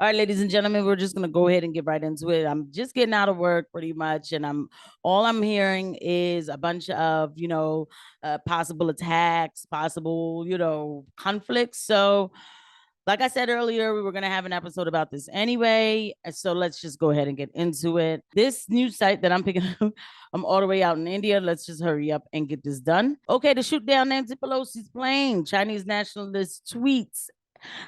All right, ladies and gentlemen, we're just gonna go ahead and get right into it. I'm just getting out of work pretty much, and I'm hearing is a bunch of possible attacks, possible conflicts. So, like I said earlier, we were gonna have an episode about this anyway. So let's just go ahead and get into it. This news site that I'm picking up, I'm all the way out in India. Let's just hurry up and get this done. Okay, to shoot down Nancy Pelosi's plane, Chinese nationalist tweets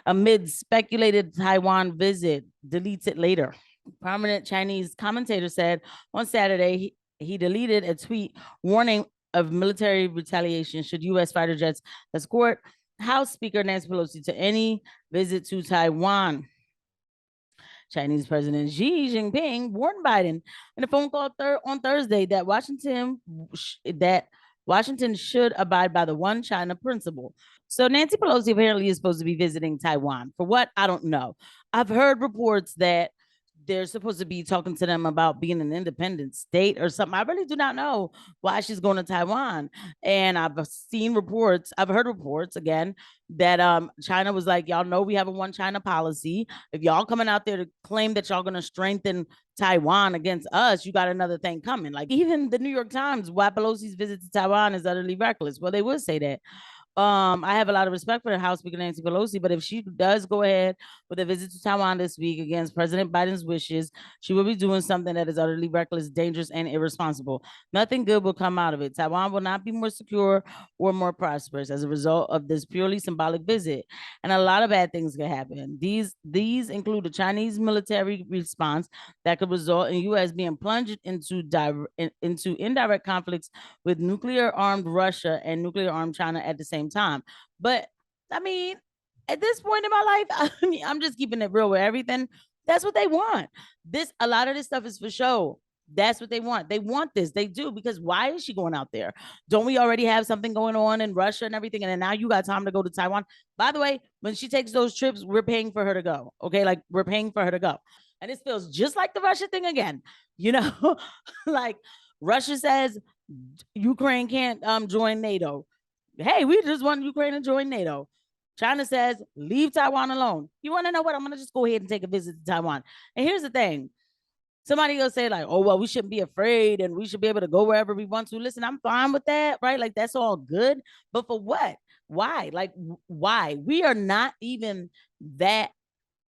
amid speculated Taiwan visit, deletes it later. Prominent Chinese commentator said on Saturday he deleted a tweet warning of military retaliation should U.S. fighter jets escort House Speaker Nancy Pelosi to any visit to Taiwan. Chinese President Xi Jinping warned Biden in a phone call on Thursday that Washington should abide by the one China principle. So Nancy Pelosi apparently is supposed to be visiting Taiwan. For what? I don't know. I've heard reports that they're supposed to be talking to them about being an independent state or something. I really do not know why she's going to Taiwan. And I've heard reports again that China was like, y'all know we have a one China policy. If y'all coming out there to claim that y'all gonna strengthen Taiwan against us, you got another thing coming. Like even the New York Times, why Pelosi's visit to Taiwan is utterly reckless. Well, they would say that. I have a lot of respect for the House Speaker Nancy Pelosi, but if she does go ahead with a visit to Taiwan this week against President Biden's wishes, she will be doing something that is utterly reckless, dangerous, and irresponsible. Nothing good will come out of it. Taiwan will not be more secure or more prosperous as a result of this purely symbolic visit, and a lot of bad things can happen. These include a Chinese military response that could result in U.S. being plunged into indirect conflicts with nuclear-armed Russia and nuclear-armed China at the same time. But I mean, at this point in my life, I'm just keeping it real with everything. That's what they want. A lot of this stuff is for show. That's what they want. They want this. They do, because why is she going out there? Don't we already have something going on in Russia and everything? And then now you got time to go to Taiwan. By the way, when she takes those trips, we're paying for her to go. Okay, like we're paying for her to go. And this feels just like the Russia thing again. Like Russia says Ukraine can't join NATO. Hey, we just want Ukraine to join NATO. China says, leave Taiwan alone. You want to know what? I'm going to just go ahead and take a visit to Taiwan. And here's the thing. Somebody will say like, oh, well, we shouldn't be afraid and we should be able to go wherever we want to. Listen, I'm fine with that, right? Like, that's all good. But for what? Why? Like, why? We are not even that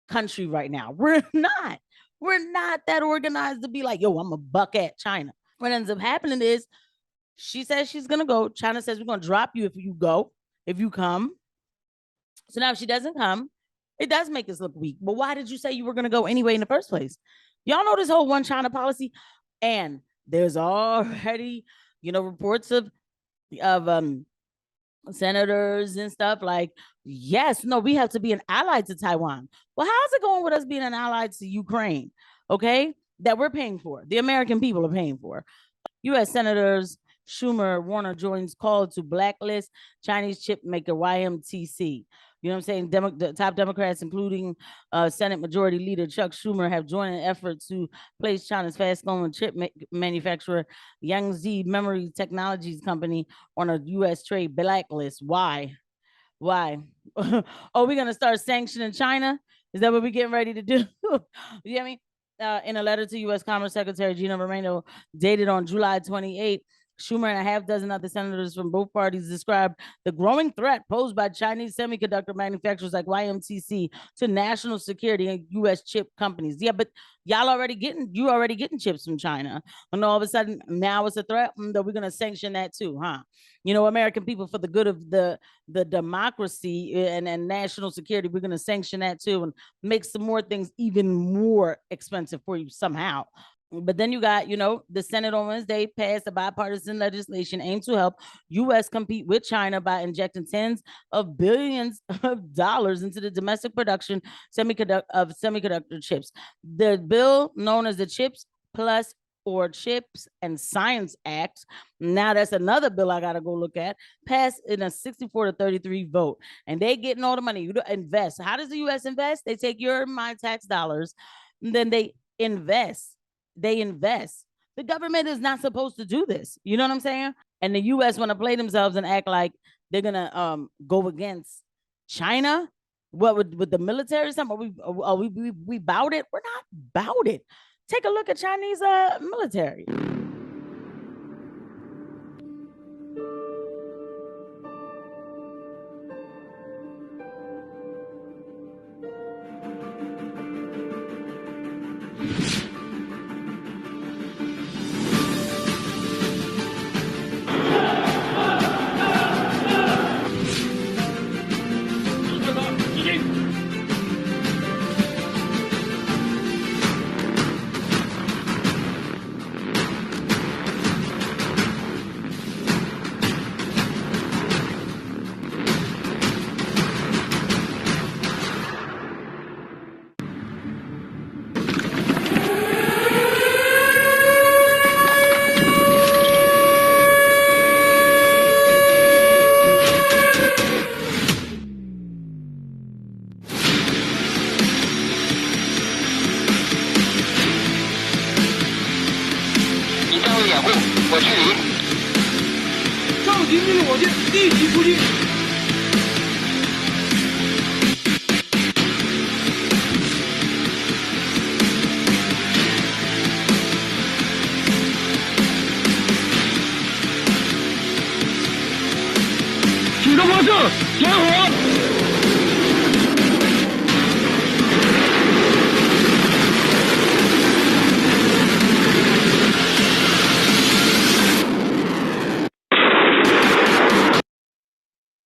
country right now. We're not. We're not that organized to be like, yo, I'm a buck at China. What ends up happening is she says she's going to go. China says we're going to drop you if you go, if you come. So now if she doesn't come, it does make us look weak. But why did you say you were going to go anyway in the first place? Y'all know this whole one China policy, and there's already, reports of senators and stuff like, yes, no, we have to be an ally to Taiwan. Well, how's it going with us being an ally to Ukraine? Okay, that we're paying for. The American people are paying for. U.S. Senators Schumer, Warner joins call to blacklist Chinese chip maker YMTC. You know what I'm saying? The top Democrats, including Senate Majority Leader Chuck Schumer, have joined an effort to place China's fast-growing chip manufacturer Yangtze Memory Technologies Company on a U.S. trade blacklist. Why? Oh, we're going to start sanctioning China? Is that what we're getting ready to do? You know what I mean? In a letter to U.S. Commerce Secretary Gina Raimondo, dated on July 28, Schumer and a half dozen other senators from both parties described the growing threat posed by Chinese semiconductor manufacturers like YMTC to national security and U.S. chip companies. Yeah, but you already getting chips from China, and all of a sudden now it's a threat that we're going to sanction that too, huh? American people, for the good of the democracy and national security, we're going to sanction that too and make some more things even more expensive for you somehow. But then you got, the Senate on Wednesday passed a bipartisan legislation aimed to help U.S. compete with China by injecting tens of billions of dollars into the domestic production of semiconductor chips. The bill, known as the Chips Plus or Chips and Science Act, now that's another bill I got to go look at, passed in a 64-33 vote. And they getting all the money. You invest. How does the U.S. invest? They take your and my tax dollars, and then they invest. The government is not supposed to do this. You know what I'm saying? And the U.S. want to play themselves and act like they're going to go against China. What with the military? Something? We bout it? We're not bout it. Take a look at Chinese military.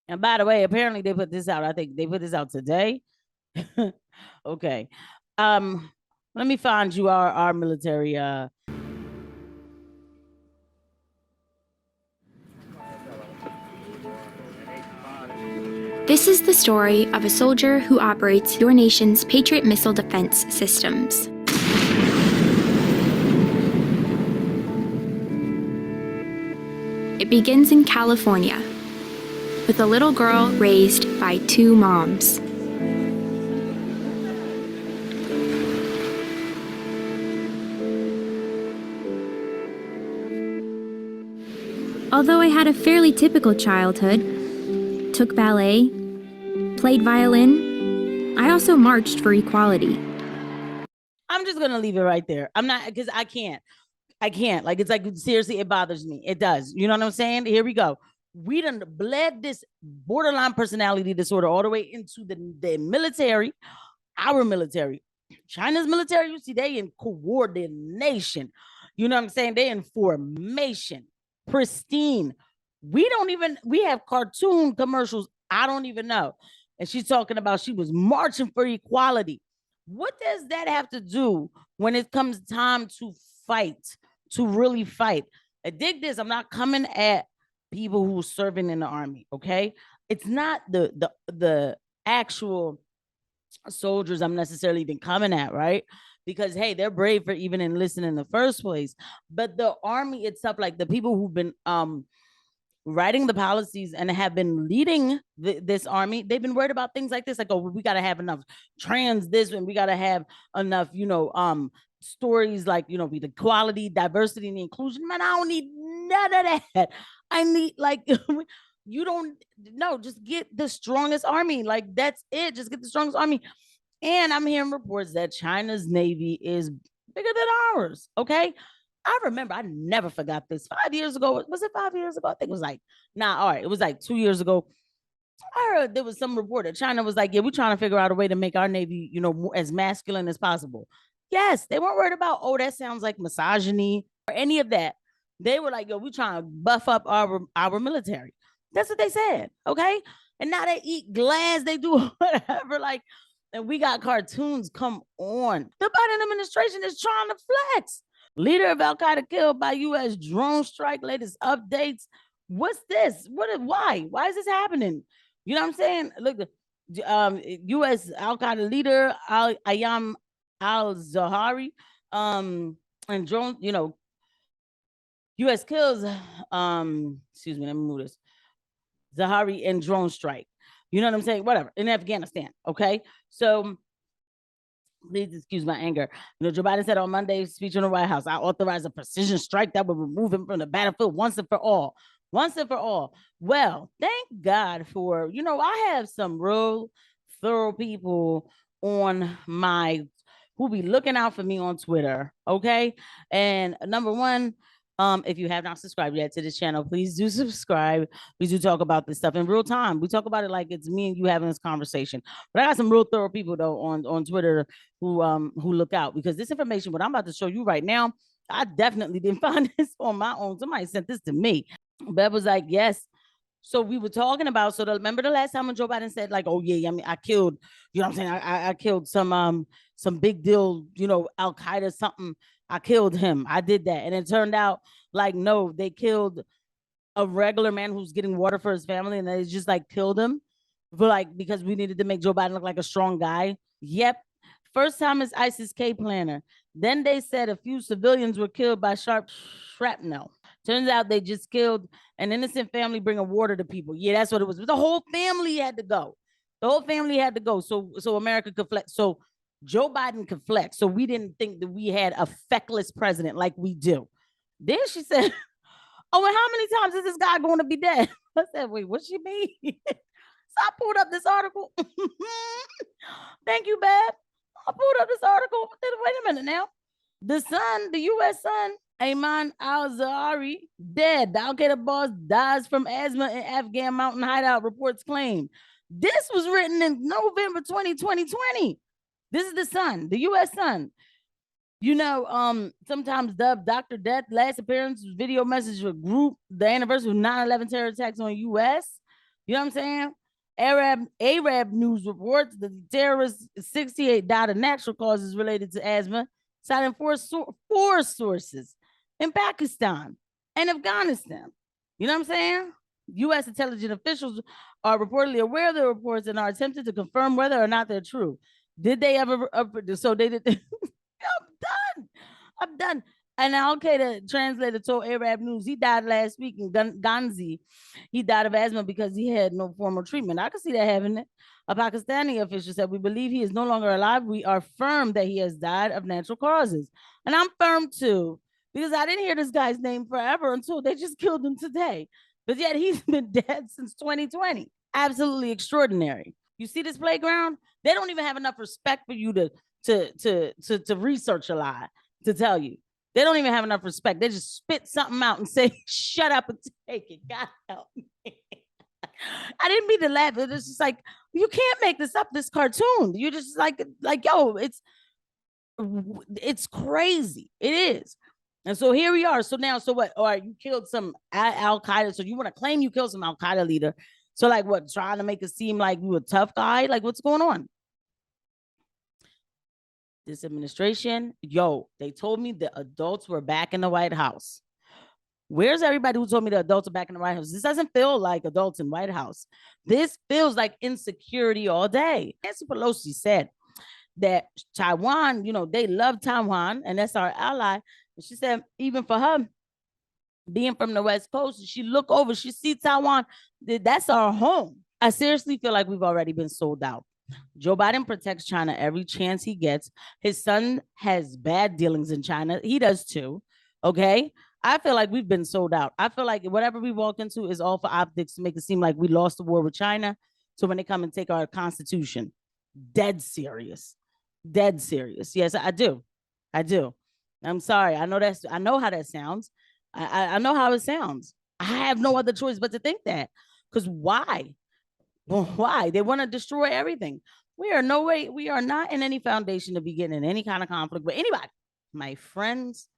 And by the way, apparently they put this out. I think they put this out today. Okay. Let me find you our military This is the story of a soldier who operates your nation's Patriot missile defense systems. It begins in California, with a little girl raised by two moms. Although I had a fairly typical childhood, took ballet, played violin, I also marched for equality. I'm just gonna leave it right there. I'm not, because I can't. Like, it's like, seriously, it bothers me. It does. You know what I'm saying? Here we go. We done bled this borderline personality disorder all the way into the military, our military. China's military, you see, they in coordination. You know what I'm saying? They in formation, pristine. We have cartoon commercials. I don't even know. And she's talking about she was marching for equality. What does that have to do when it comes time to fight, to really fight? I dig this. I'm not coming at people who are serving in the army, okay? It's not the actual soldiers I'm necessarily even coming at, right? Because hey, they're brave for even enlisting in the first place. But the army itself, like the people who've been writing the policies and have been leading this army, they've been worried about things like this, like, oh, we got to have enough trans this, and we got to have enough, stories like, the equality, diversity, and inclusion. Man, I don't need none of that. I need, like, you don't know, just get the strongest army. Like, that's it. Just get the strongest army. And I'm hearing reports that China's Navy is bigger than ours. Okay. I remember, I never forgot this. 5 years ago, was it 5 years ago? I think it was like, all right, it was like 2 years ago. I heard there was some report that China was like, yeah, we're trying to figure out a way to make our Navy, as masculine as possible. Yes, they weren't worried about, oh, that sounds like misogyny or any of that. They were like, yo, we're trying to buff up our military. That's what they said, okay? And now they eat glass, they do whatever, like, and we got cartoons. Come on. The Biden administration is trying to flex. Leader of Al Qaeda killed by U.S. drone strike. Latest updates. What's this? Why? Why is this happening? You know what I'm saying? Look, U.S. Al Qaeda leader Ayam al-Zawahiri, and drone. U.S. kills. Excuse me. Let me move this. Zawahiri and drone strike. You know what I'm saying? Whatever. In Afghanistan. Okay. So please excuse my anger. Joe Biden said on Monday's speech in the White House, I authorize a precision strike that will remove him from the battlefield once and for all. Once and for all. Well, thank God for, I have some real thorough people on my who be looking out for me on Twitter. Okay. And number one, if you have not subscribed yet to this channel, please do subscribe. We do talk about this stuff in real time. We talk about it like it's me and you having this conversation. But I got some real thorough people though on Twitter who look out, because this information, what I'm about to show you right now, I definitely didn't find this on my own. Somebody sent this to me. Bev was like, yes. So we were talking about, remember the last time when Joe Biden said like, oh yeah, I mean, I killed, you know what I'm saying? I killed some big deal, you know, Al-Qaeda something. I killed him. I did that. And it turned out like, no, they killed a regular man who's getting water for his family, and they just like killed him for like, because we needed to make Joe Biden look like a strong guy. Yep. First time is ISIS-K planner. Then they said a few civilians were killed by shrapnel. Turns out they just killed an innocent family bringing water to people. Yeah, that's what it was. But the whole family had to go. The whole family had to go so America could flex. So Joe Biden could flex. So we didn't think that we had a feckless president like we do. Then she said, oh, and how many times is this guy going to be dead? I said, wait, what she mean? So I pulled up this article. Thank you, Bab. I pulled up this article. Wait a minute now. The son, the U.S. son, Ayman al-Zawahiri, dead. The Al-Qaeda boss dies from asthma in Afghan mountain hideout, reports claim. This was written in November 2020. This is the son, the U.S. son. You know, sometimes dubbed Dr. Death, last appearance, video message for group, the anniversary of 9/11 terror attacks on U.S. You know what I'm saying? Arab news reports that the terrorist 68 died of natural causes related to asthma, citing four sources in Pakistan and Afghanistan. You know what I'm saying? U.S. intelligence officials are reportedly aware of the reports and are attempting to confirm whether or not they're true. Did they ever? So they did. I'm done. An Al-Qaeda translator told Arab News he died last week in Ghazni. He died of asthma because he had no formal treatment. I can see that happening. A Pakistani official said, we believe he is no longer alive. We are firm that he has died of natural causes. And I'm firm too, because I didn't hear this guy's name forever until they just killed him today. But yet he's been dead since 2020. Absolutely extraordinary. You see this playground? They don't even have enough respect for you to research a lie, to tell you. They don't even have enough respect. They just spit something out and say, shut up and take it. God help me. I didn't mean to laugh. It's just like, you can't make this up, this cartoon. You're just like, yo, it's crazy. It is. And so here we are. So now, so what? All right, you killed some Al-Qaeda. So you want to claim you killed some Al-Qaeda leader. So like what, trying to make it seem like you a tough guy? Like what's going on? This administration, yo, they told me the adults were back in the White House. Where's everybody who told me the adults are back in the White House? This doesn't feel like adults in White House. This feels like insecurity all day. Nancy Pelosi said that Taiwan, you know, they love Taiwan and that's our ally. And she said, even for her, being from the West Coast, she look over, she see Taiwan, that's our home. I seriously feel like we've already been sold out. Joe Biden protects China every chance he gets. His son has bad dealings in China. He does too. Okay. I feel like we've been sold out. I feel like whatever we walk into is all for optics to make it seem like we lost the war with China. So when they come and take our constitution, dead serious. Dead serious. Yes, I do. I do. I'm sorry. I know how that sounds. I know how it sounds. I have no other choice but to think that. Because why? Well, why? They want to destroy everything. We are not in any foundation to be getting in any kind of conflict with anybody. My friends,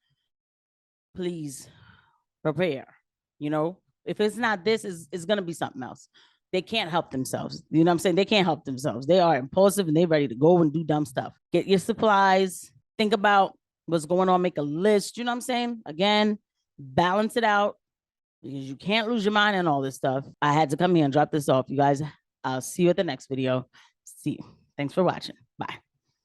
please prepare. You know, if it's not this, it's going to be something else. They can't help themselves. You know what I'm saying? They can't help themselves. They are impulsive and they're ready to go and do dumb stuff. Get your supplies. Think about what's going on. Make a list. You know what I'm saying? Again, balance it out. Because you can't lose your mind and all this stuff. I had to come here and drop this off. You guys, I'll see you at the next video. See you. Thanks for watching. Bye.